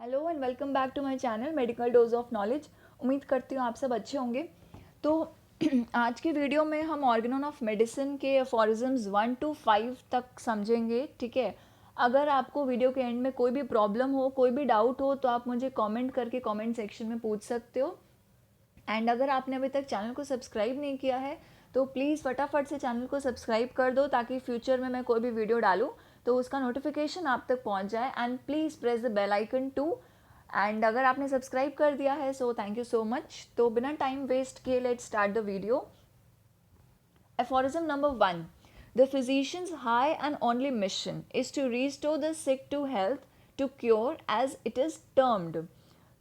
Hello and welcome back to my channel medical dose of knowledge. उम्मीद करती हूँ आप सब अच्छे होंगे। तो आज की वीडियो में हम ऑर्गेनन ऑफ मेडिसिन के एफोरिज्म्स 1 to 5 तक समझेंगे, ठीक है। अगर आपको वीडियो के एंड में कोई भी प्रॉब्लम हो, कोई भी डाउट हो, तो आप मुझे कमेंट करके कमेंट सेक्शन में पूछ सकते हो। एंड अगर आपने अभी तक चैनल को सब्सक्राइब नहीं किया है तो प्लीज़ फटाफट से चैनल को सब्सक्राइब कर दो, ताकि फ्यूचर में मैं कोई भी वीडियो डालूँ तो उसका नोटिफिकेशन आप तक पहुंच जाए। And please press the bell icon too. And अगर आपने सब्सक्राइब कर दिया है so thank you so much. तो बिना टाइम वेस्ट किए let's start the video. Aphorism number 1. The physician's high and only mission is to restore the sick to health, to cure as it is termed.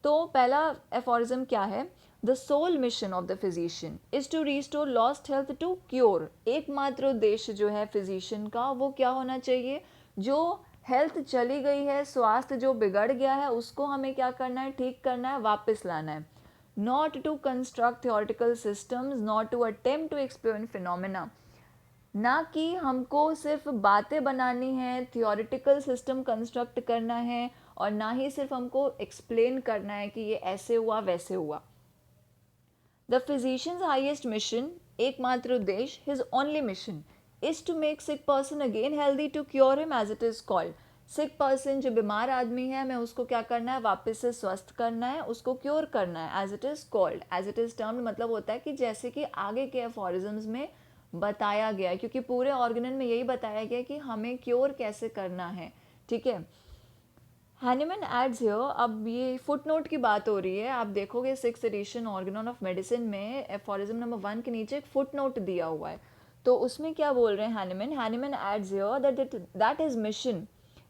तो पहला aphorism क्या है? The sole mission of the physician is to restore lost health to cure. एकमात्र उद्देश्य जो है physician का वो क्या होना चाहिए? जो हेल्थ चली गई है, स्वास्थ्य जो बिगड़ गया है, उसको हमें क्या करना है? ठीक करना है, वापस लाना है। Not to construct theoretical systems, not to attempt to explain phenomena. ना कि हमको सिर्फ बातें बनानी है, थियोरिटिकल सिस्टम कंस्ट्रक्ट करना है, और ना ही सिर्फ हमको एक्सप्लेन करना है कि ये ऐसे हुआ वैसे हुआ। द फिजिशियंस हाईएस्ट मिशन, एकमात्र उद्देश्य, his only mission is to make sick person again healthy, to cure him as it is called. Sick person जो बीमार आदमी है, हमें उसको क्या करना है? वापस से स्वस्थ करना है, उसको क्योर करना है, as it is called, as it is termed. मतलब होता है कि जैसे कि आगे के एफोरिज्म्स में बताया गया है, क्योंकि पूरे ऑर्गेनन में यही बताया गया कि हमें क्योर कैसे करना है, ठीक है। हैनीमैन एड्स हियर, अब ये फुट नोट की बात हो रही है, आप देखोगे 6th edition Organon of medicine में एफोरिज्म नंबर 1 के नीचे एक फुट नोट दिया हुआ है। तो उसमें क्या बोल रहे हैं Hahnemann adds here that his mission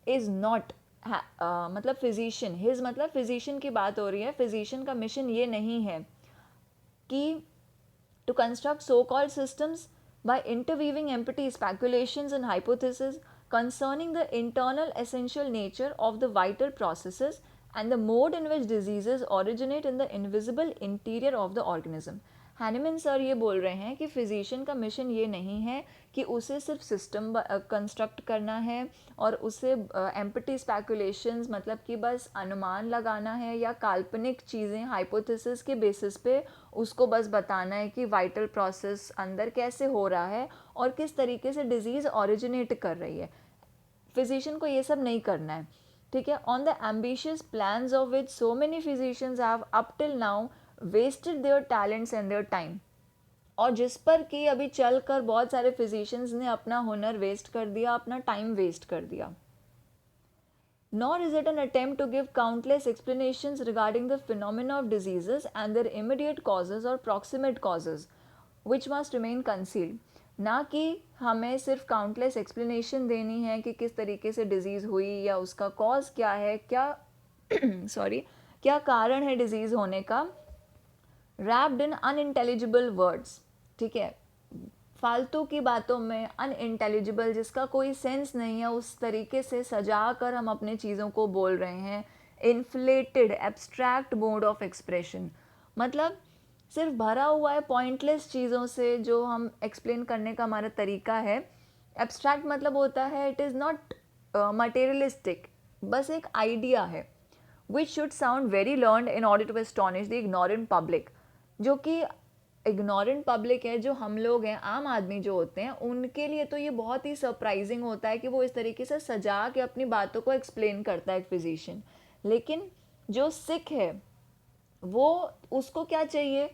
is not, मतलब फिजिशियन, हिज मतलब फिजिशियन की बात हो रही है, फिजिशियन का मिशन ये नहीं है कि to construct so-called systems by interweaving empty speculations and hypotheses concerning the internal essential nature of the vital processes and the mode in which diseases originate in the invisible interior of the organism. Hahnemann sir ये बोल रहे हैं कि physician का mission ये नहीं है कि उसे सिर्फ सिस्टम कंस्ट्रक्ट करना है और उसे एम्पटी स्पेकुलेशंस, मतलब कि बस अनुमान लगाना है या काल्पनिक चीज़ें हाइपोथेसिस के बेसिस पे उसको बस बताना है कि वाइटल प्रोसेस अंदर कैसे हो रहा है और किस तरीके से डिजीज़ ओरिजिनेट कर रही है। फिजिशियन को ये सब नहीं करना है, ठीक है। On the ambitious plans of which so many physicians have up till now wasted their talents and their time, और जिस पर कि अभी चल कर बहुत सारे फिजिशियंस ने अपना हुनर वेस्ट कर दिया, अपना टाइम वेस्ट कर दिया। Nor is it an attempt to give countless explanations regarding the phenomena of diseases and their immediate causes or proximate causes, which must remain concealed. ना कि हमें सिर्फ काउंटलेस एक्सप्लेनेशन देनी है कि किस तरीके से डिजीज़ हुई या उसका कॉज क्या है, क्या सॉरी क्या कारण है डिजीज़ होने का, रैप्ड इन अनइंटेलिजिबल वर्ड्स, ठीक है, फालतू की बातों में, अनइंटेलिजिबल, जिसका कोई सेंस नहीं है, उस तरीके से सजा कर हम अपने चीज़ों को बोल रहे हैं। Inflated abstract mode of expression, मतलब सिर्फ भरा हुआ है पॉइंटलेस चीज़ों से जो हम एक्सप्लेन करने का हमारा तरीका है। एब्स्ट्रैक्ट मतलब होता है इट इज़ नॉट मटेरियलिस्टिक, बस एक आइडिया है। Which should sound very learned in order to astonish the ignorant public, जो कि इग्नोरेंट पब्लिक है, जो हम लोग हैं, आम आदमी जो होते हैं, उनके लिए तो ये बहुत ही सरप्राइजिंग होता है कि वो इस तरीके से सजा के अपनी बातों को एक्सप्लेन करता है एक फिजिशियन। लेकिन जो सिक है वो, उसको क्या चाहिए?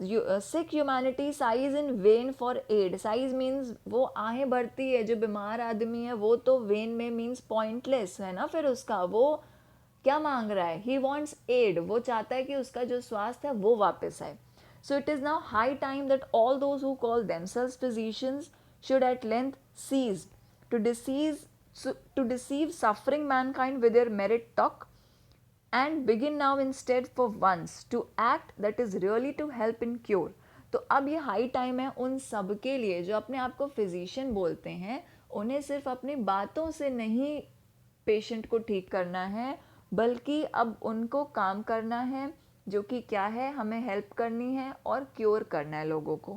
Sick humanity sighs in vain for aid. Sighs means वो आहें भरती है, जो बीमार आदमी है वो तो वेन में मीन्स पॉइंटलेस है ना, फिर उसका वो क्या मांग रहा है? ही वॉन्ट्स एड, वो चाहता है कि उसका जो स्वास्थ्य है वो वापस आए। So it is now high time that all those who call themselves physicians should at length cease to deceive suffering mankind with their merit talk, and begin now instead for once to act that is really to help in cure. तो अब ये high time है उन सब के लिए जो अपने आप को फिजिशियन बोलते हैं, उन्हें सिर्फ अपनी बातों से नहीं पेशेंट को ठीक करना है, बल्कि अब उनको काम करना है, जो कि क्या है, हमें हेल्प करनी है और क्योर करना है लोगों को।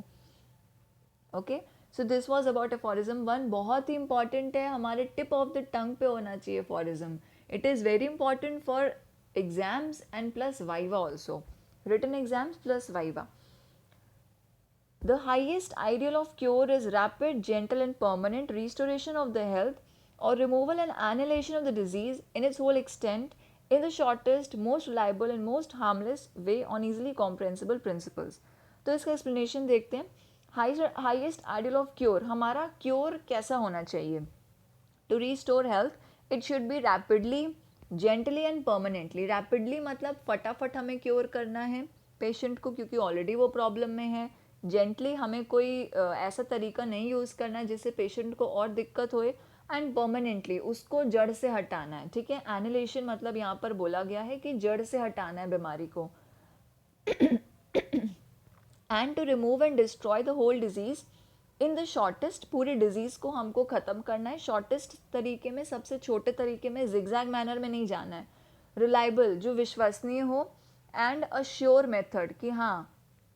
Okay, so this was about aphorism 1। बहुत ही इंपॉर्टेंट है, हमारे टिप ऑफ द टंग पे होना चाहिए aphorism. It is very important for exams and plus viva also, written exams plus viva. The highest ideal of cure is rapid, gentle and permanent restoration of the health or removal and annihilation of the disease in its whole extent in the shortest, most reliable and most harmless way on easily comprehensible principles. तो इसका explanation देखते हैं. Highest ideal of cure, हमारा cure कैसा होना चाहिए? To restore health, it should be rapidly, gently and permanently. Rapidly मतलब फटाफट हमें क्योर करना है पेशेंट को क्योंकि ऑलरेडी वो प्रॉब्लम में है. जेंटली हमें कोई ऐसा तरीका नहीं यूज़ करना है जिससे पेशेंट को और दिक्कत होए. एंड परमानेंटली उसको जड़ से हटाना है. ठीक है. एनिलेशन मतलब यहाँ पर बोला गया है कि जड़ से हटाना है बीमारी को. And to remove and destroy the whole disease in the shortest, पूरी डिजीज़ को हमको ख़त्म करना है शॉर्टेस्ट तरीके में, सबसे छोटे तरीके में, जिगजैग मैनर में नहीं जाना है. रिलायबल, जो विश्वसनीय हो, एंड अ श्योर मेथड कि हाँ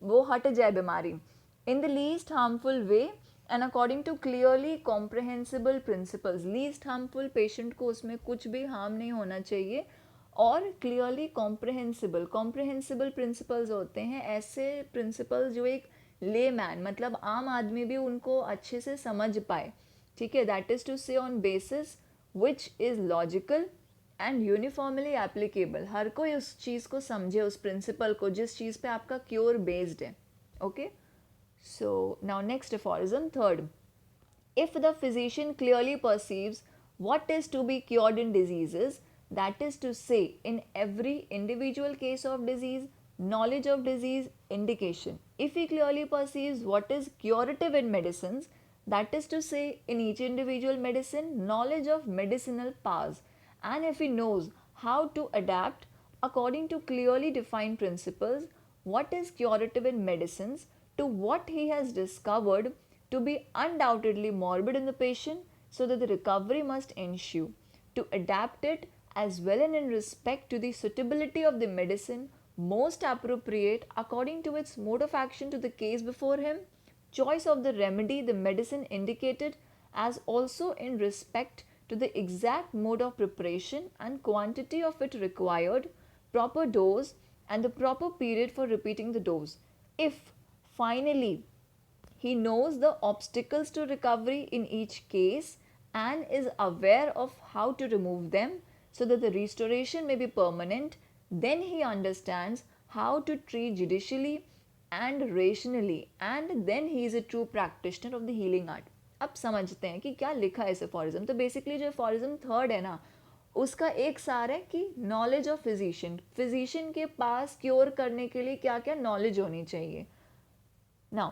वो हट जाए बीमारी. In the least harmful way and according to clearly comprehensible principles. Least harmful, patient को उसमें कुछ भी हार्म नहीं होना चाहिए, और क्लियरली कॉम्प्रहेंसिबल. कॉम्प्रहेंसिबल प्रिंसिपल्स होते हैं ऐसे प्रिंसिपल्स जो एक लेमैन मतलब आम आदमी भी उनको अच्छे से समझ पाए. ठीक है. That is to say on basis which is logical and uniformly applicable. हर कोई उस चीज़ को समझे, उस प्रिंसिपल को जिस चीज़ पे आपका क्योर बेस्ड है. Okay. So now next aphorism, third. If the physician clearly perceives what is to be cured in diseases, that is to say, in every individual case of disease, knowledge of disease, indication. If he clearly perceives what is curative in medicines, that is to say, in each individual medicine, knowledge of medicinal powers, and if he knows how to adapt according to clearly defined principles what is curative in medicines to what he has discovered to be undoubtedly morbid in the patient, so that the recovery must ensue. To adapt it as well and in respect to the suitability of the medicine most appropriate according to its mode of action to the case before him, choice of the remedy the medicine indicated, as also in respect to the exact mode of preparation and quantity of it required, proper dose, and the proper period for repeating the dose. If, finally, he knows the obstacles to recovery in each case and is aware of how to remove them so that the restoration may be permanent, then he understands how to treat judicially and rationally, and then he is a true practitioner of the healing art. अब समझते हैं कि क्या लिखा है इस aphorism. तो basically जो अफोरिज्म थर्ड है ना, उसका एक सार है कि नॉलेज ऑफ फिजिशियन. फिजिशियन के पास क्योर करने के लिए क्या क्या नॉलेज होनी चाहिए. Now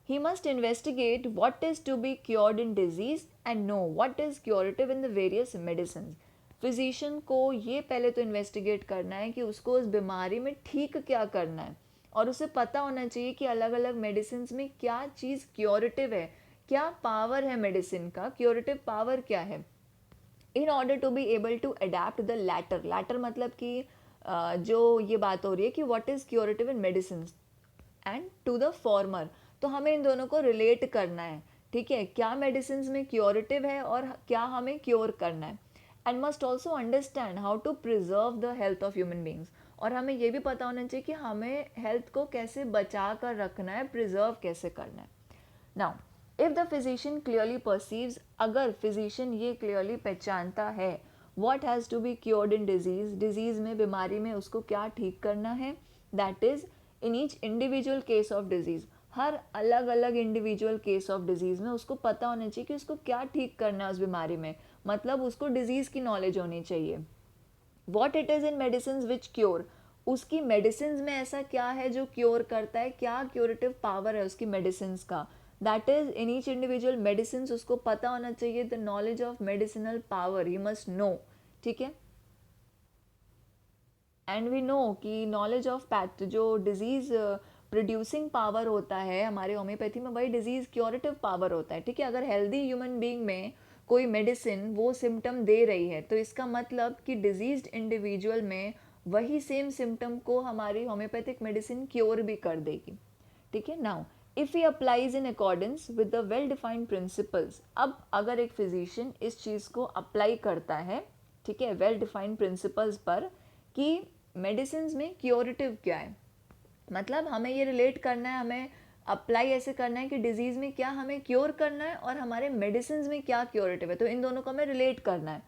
he must investigate what is to be cured in disease and know what is curative in the various medicines. Physician को ये पहले तो इन्वेस्टिगेट करना है कि उसको उस बीमारी में ठीक क्या करना है, और उसे पता होना चाहिए कि अलग अलग मेडिसिन में क्या चीज़ क्योरेटिव है, क्या पावर है मेडिसिन का, क्योरेटिव पावर क्या है, in order to be able to adapt the latter. Latter मतलब कि जो ये बात हो रही है कि what is curative in medicine and to the former. तो हमें इन दोनों को रिलेट करना है. ठीक है. क्या मेडिसिन में क्योरेटिव है और क्या हमें क्योर करना है. And must also understand how to preserve the health of human beings. और हमें ये भी पता होना चाहिए कि हमें हेल्थ को कैसे बचा कर रखना है, प्रिजर्व कैसे करना है. Now if the physician clearly perceives, अगर फिजिशियन ये क्लियरली पहचानता है what has to be cured in disease, disease में, बीमारी में उसको क्या ठीक करना है, that is in each individual case of disease. हर अलग अलग इंडिविजुअल केस ऑफ डिजीज़ में उसको पता होना चाहिए कि उसको क्या ठीक करना है उस बीमारी में. मतलब उसको डिजीज़ की नॉलेज होनी चाहिए. What it is in medicine which cure, उसकी मेडिसिन में ऐसा क्या है जो क्योर करता है, क्या क्योरेटिव पावर है उसकी मेडिसिन का. That is in each individual medicine उसको पता होना चाहिए. The knowledge of medicinal power he must know. ठीक है. एंड वी नो कि नॉलेज ऑफ पैथ जो डिजीज़ प्रोड्यूसिंग पावर होता है हमारे होम्योपैथी में, वही डिजीज़ क्योरेटिव पावर होता है. ठीक है. अगर हेल्दी ह्यूमन बीइंग में कोई मेडिसिन वो सिम्टम दे रही है तो इसका मतलब कि डिजीज्ड इंडिविजुअल में वही सेम सिम्टम को हमारी होम्योपैथिक मेडिसिन क्योर भी कर देगी. ठीक है. Now if he applies in accordance with the well defined principles. अब अगर एक फिजिशियन इस चीज़ को अप्लाई करता है, ठीक है, वेल डिफाइंड प्रिंसिपल्स पर, कि मेडिसिन में क्योरेटिव क्या है, मतलब हमें ये रिलेट करना है, हमें अप्लाई ऐसे करना है कि डिजीज़ में क्या हमें क्योर करना है और हमारे मेडिसिन में क्या क्योरेटिव है, तो इन दोनों को हमें रिलेट करना है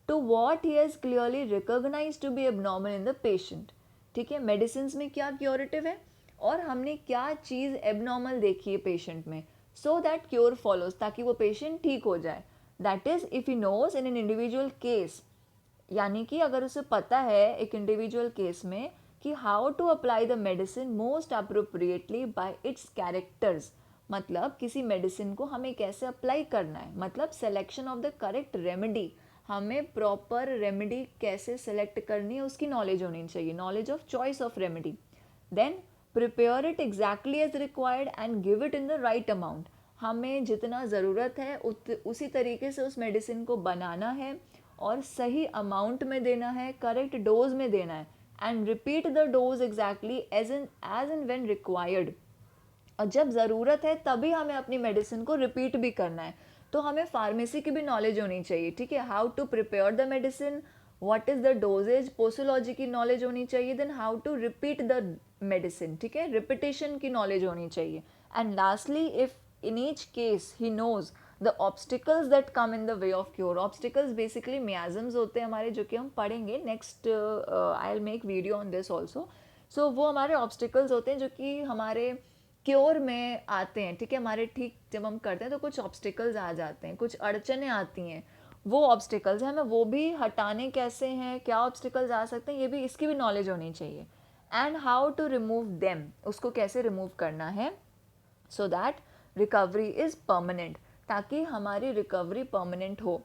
to what he has clearly recognise to be abnormal in the patient. ठीक है, मेडिसिन में क्या क्योरेटिव है और हमने क्या चीज़ एबनॉर्मल देखी है पेशेंट में, सो दैट क्योर फॉलोज, ताकि वो पेशेंट ठीक हो जाए। That is if he knows in an individual case, यानी कि अगर उसे पता है एक इंडिविजुअल केस में कि how to apply the medicine most appropriately by its characters, मतलब किसी मेडिसिन को हमें कैसे अप्लाई करना है, मतलब selection of the correct remedy, हमें प्रॉपर रेमेडी कैसे सेलेक्ट करनी है उसकी नॉलेज होनी चाहिए, knowledge of choice of remedy. Then prepare it exactly as required and give it in the right amount, हमें जितना ज़रूरत है उसी तरीके से उस मेडिसिन को बनाना है और सही अमाउंट में देना है, करेक्ट डोज में देना है, and repeat the dose exactly as and when required, और जब ज़रूरत है तभी हमें अपनी मेडिसिन को रिपीट भी करना है। तो हमें फार्मेसी की भी नॉलेज होनी चाहिए, ठीक है, how to prepare the medicine, what is the dosages, posology की नॉलेज होनी चाहिए, then how to repeat the medicine, ठीक है, रिपीटेशन की नॉलेज होनी चाहिए। And lastly if in each case he knows the obstacles that come in the way of cure, obstacles basically miasms होते हैं हमारे, जो कि हम पढ़ेंगे next, I'll make video on this also। so वो हमारे obstacles होते हैं जो कि हमारे क्योर में आते हैं, ठीक है, हमारे ठीक जब हम करते हैं तो कुछ ऑब्स्टिकल्स आ जाते हैं, कुछ अड़चने आती हैं, वो ऑब्स्टिकल्स हैं, हमें वो भी हटाने कैसे हैं, क्या ऑब्स्टिकल्स आ सकते हैं, ये भी, इसकी भी नॉलेज होनी चाहिए। And how to remove them, उसको कैसे रिमूव करना है, so that recovery is permanent, ताकि हमारी रिकवरी परमानेंट हो।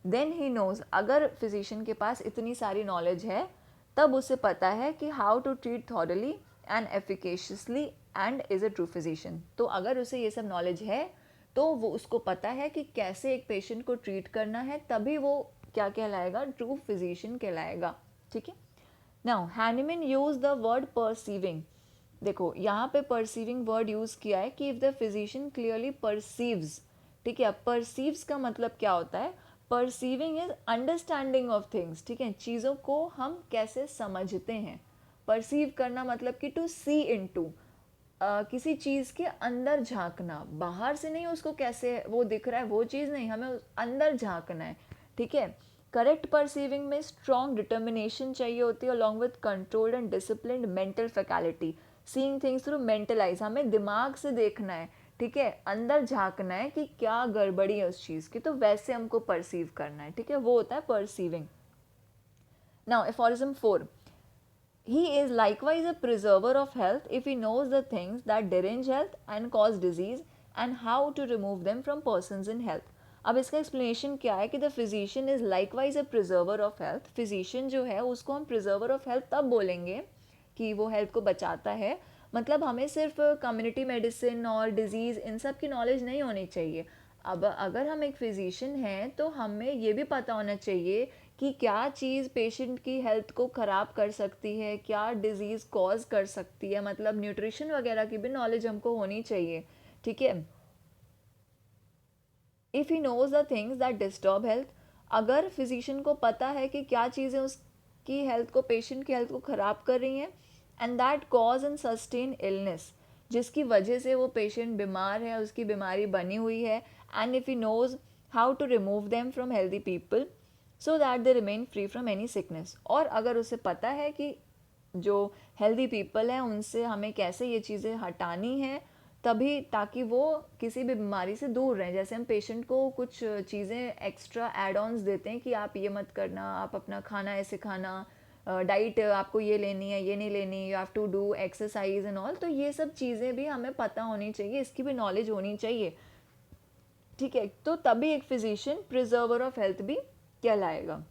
देन ही नोज, अगर फिजिशियन के पास इतनी सारी नॉलेज है तब उसे पता है कि how to treat thoroughly and efficaciously and is a true physician. तो अगर उसे ये सब नॉलेज है तो वो उसको पता है कि कैसे एक पेशेंट को ट्रीट करना है, तभी वो क्या कहलाएगा, ट्रू फिजिशियन कहलाएगा। ठीक है, now Hahnemann use the word perceiving, देखो यहाँ पे परसीविंग वर्ड यूज़ किया है कि if the physician clearly perceives, ठीक है, परसीव्स का मतलब क्या होता है, perceiving is understanding of things, ठीक है, चीज़ों को हम कैसे समझते हैं, परसीव करना मतलब कि टू सी इन टू, किसी चीज़ के अंदर झांकना, बाहर से नहीं उसको कैसे वो दिख रहा है वो चीज़ नहीं, हमें अंदर झांकना है। ठीक है, करेक्ट परसीविंग में स्ट्रॉन्ग डिटर्मिनेशन चाहिए होती है along with controlled and disciplined mental faculty, seeing things through mental eyes, हमें दिमाग से देखना है, ठीक है, अंदर झांकना है कि क्या गड़बड़ी है उस चीज़ की, तो वैसे हमको परसीव करना है, ठीक है, वो होता है perceiving. Now aphorism 4, he is likewise a preserver of health if he knows the things that derange health and cause disease and how to remove them from persons in health। अब इसका explanation क्या है कि the physician is likewise a preserver of health, physician जो है उसको हम preserver of health तब बोलेंगे कि वो हेल्थ को बचाता है, मतलब हमें सिर्फ कम्युनिटी मेडिसिन और डिजीज़ इन सब की नॉलेज नहीं होनी चाहिए। अब अगर हम एक फिजिशियन हैं तो हमें ये भी पता होना चाहिए कि क्या चीज़ पेशेंट की हेल्थ को ख़राब कर सकती है, क्या डिज़ीज़ कॉज कर सकती है, मतलब न्यूट्रिशन वगैरह की भी नॉलेज हमको होनी चाहिए। ठीक है, if he nose the things that disturb health, अगर फिजिशियन को पता है कि क्या चीज़ें उसकी हेल्थ को, पेशेंट की हेल्थ को ख़राब कर रही हैं, and that cause and sustain illness, जिसकी वजह से वो पेशेंट बीमार है, उसकी बीमारी बनी हुई है, and if he knows how to remove them from healthy people so that they remain free from any sickness, और अगर उसे पता है कि जो हेल्दी पीपल हैं उनसे हमें कैसे ये चीज़ें हटानी हैं, तभी ताकि वो किसी भी बीमारी से दूर रहें। जैसे हम पेशेंट को कुछ चीज़ें एक्स्ट्रा एड ऑन्स देते हैं कि आप ये मत करना, आप अपना खाना ऐसे खाना, डाइट आपको ये लेनी है, ये नहीं लेनी, you have to do exercise and all, तो ये सब चीज़ें भी हमें पता होनी चाहिए, इसकी भी नॉलेज होनी चाहिए। ठीक है, तो तभी एक फिजिशियन प्रिजर्वर ऑफ हेल्थ भी कहलाएगा।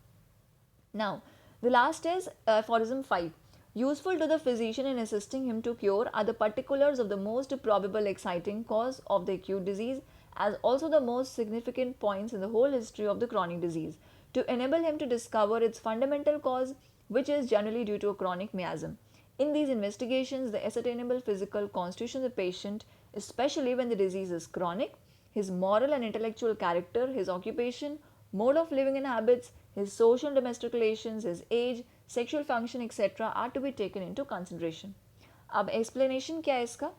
Now the last is aphorism 5, useful to the physician in assisting him to cure are the particulars of the most probable exciting cause of the acute disease, as also the most significant points in the whole history of the chronic disease, to enable him to discover its fundamental cause, which is generally due to a chronic miasm. In these investigations, the ascertainable physical constitution of the patient, especially when the disease is chronic, his moral and intellectual character, his occupation, mode of living and habits, his social and domestic relations, his age, sexual function etcetera are to be taken into consideration. अब explanation क्या है इसका?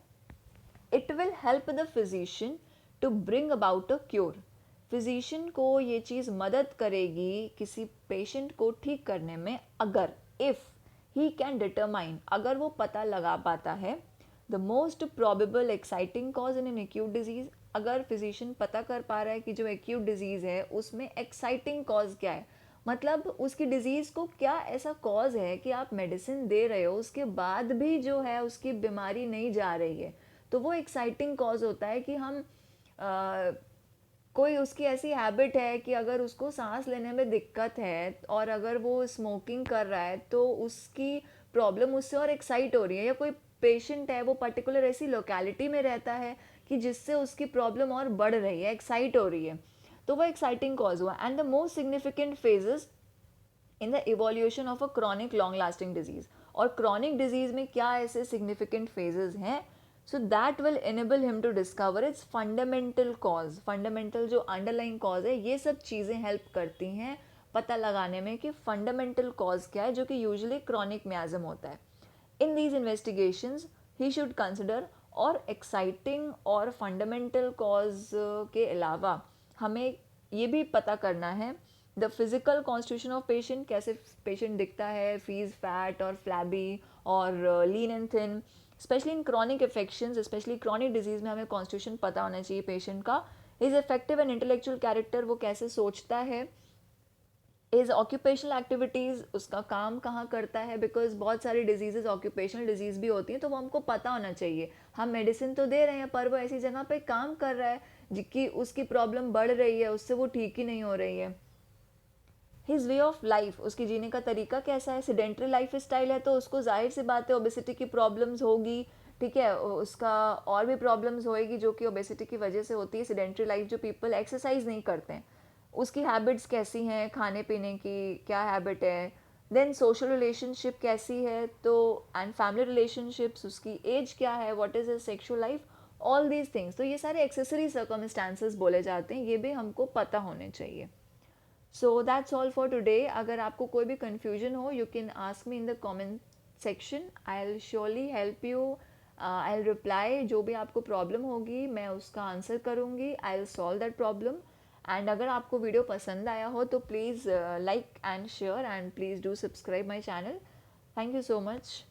It will help the physician to bring about a cure. Physician को ये चीज़ मदद करेगी किसी patient को ठीक करने में, अगर इफ़ ही कैन डिटरमाइन, अगर वो पता लगा पाता है the most probable exciting cause in an acute disease. अगर फिजिशियन पता कर पा रहा है कि जो एक्यूट डिजीज़ है उसमें एक्साइटिंग कॉज क्या है, मतलब उसकी डिज़ीज़ को क्या ऐसा कॉज है कि आप मेडिसिन दे रहे हो उसके बाद भी जो है उसकी बीमारी नहीं जा रही है, तो वो एक्साइटिंग कॉज होता है कि हम कोई उसकी ऐसी हैबिट है कि अगर उसको सांस लेने में दिक्कत है और अगर वो स्मोकिंग कर रहा है तो उसकी प्रॉब्लम उससे और एक्साइट हो रही है, या कोई पेशेंट है वो पर्टिकुलर ऐसी लोकेलिटी में रहता है कि जिससे उसकी प्रॉब्लम और बढ़ रही है, एक्साइट हो रही है, तो वो एक्साइटिंग कॉज हुआ। And the most significant phases in the evolution of a chronic long lasting disease. और क्रॉनिक डिजीज में क्या ऐसे सिग्निफिकेंट फेजेस हैं, so that will enable him to discover its fundamental cause. Fundamental जो underlying cause है, ये सब चीज़ें हेल्प करती हैं पता लगाने में कि फंडामेंटल कॉज क्या है, जो कि यूजुअली क्रॉनिक मियाज्म होता है। In these investigations he should consider, और एक्साइटिंग और फंडामेंटल कॉज के अलावा हमें ये भी पता करना है the physical constitution of patient, कैसे पेशेंट दिखता है, फीज फैट और फ्लैबी और lean and thin. Specially in chronic infections, specially chronic disease में हमें कॉन्स्टिट्यूशन पता होना चाहिए पेशेंट का। Is effective and intellectual character, वो कैसे सोचता है। इज ऑक्यूपेशनल एक्टिविटीज़, उसका काम कहाँ करता है, बिकॉज बहुत सारी डिजीज़ ऑक्यूपेशनल डिजीज़ भी होती हैं, तो वो हमको पता होना चाहिए। हम मेडिसिन तो दे रहे हैं पर वो ऐसी जगह पे काम कर रहा है जिसकी उसकी प्रॉब्लम बढ़ रही है, उससे वो ठीक ही नहीं हो रही है। हिज वे ऑफ लाइफ, उसकी जीने का तरीका कैसा है, सीडेंट्री लाइफ स्टाइल है तो उसको जाहिर सी बात है ओबेसिटी की प्रॉब्लम्स होगी, ठीक है, उसका और भी प्रॉब्लम्स होएगी जो कि ओबेसिटी की वजह से होती है। सीडेंट्री लाइफ, जो पीपल एक्सरसाइज नहीं करते हैं, उसकी हैबिट्स कैसी हैं, खाने पीने की क्या हैबिट है, देन सोशल रिलेशनशिप कैसी है, तो एंड फैमिली रिलेशनशिप्स, उसकी एज क्या है, what is his sexual life, all these things. तो ये सारे एक्सेसरी सर्कमस्टांसेस बोले जाते हैं, ये भी हमको पता होने चाहिए। So that's all for today. अगर आपको कोई भी कन्फ्यूजन हो, you can ask me in the comment section, I will surely help you, I will reply. जो भी आपको प्रॉब्लम होगी मैं उसका आंसर करूँगी, I will solve that problem. And अगर आपको वीडियो पसंद आया हो तो please like and share, and please do subscribe my channel. Thank you so much.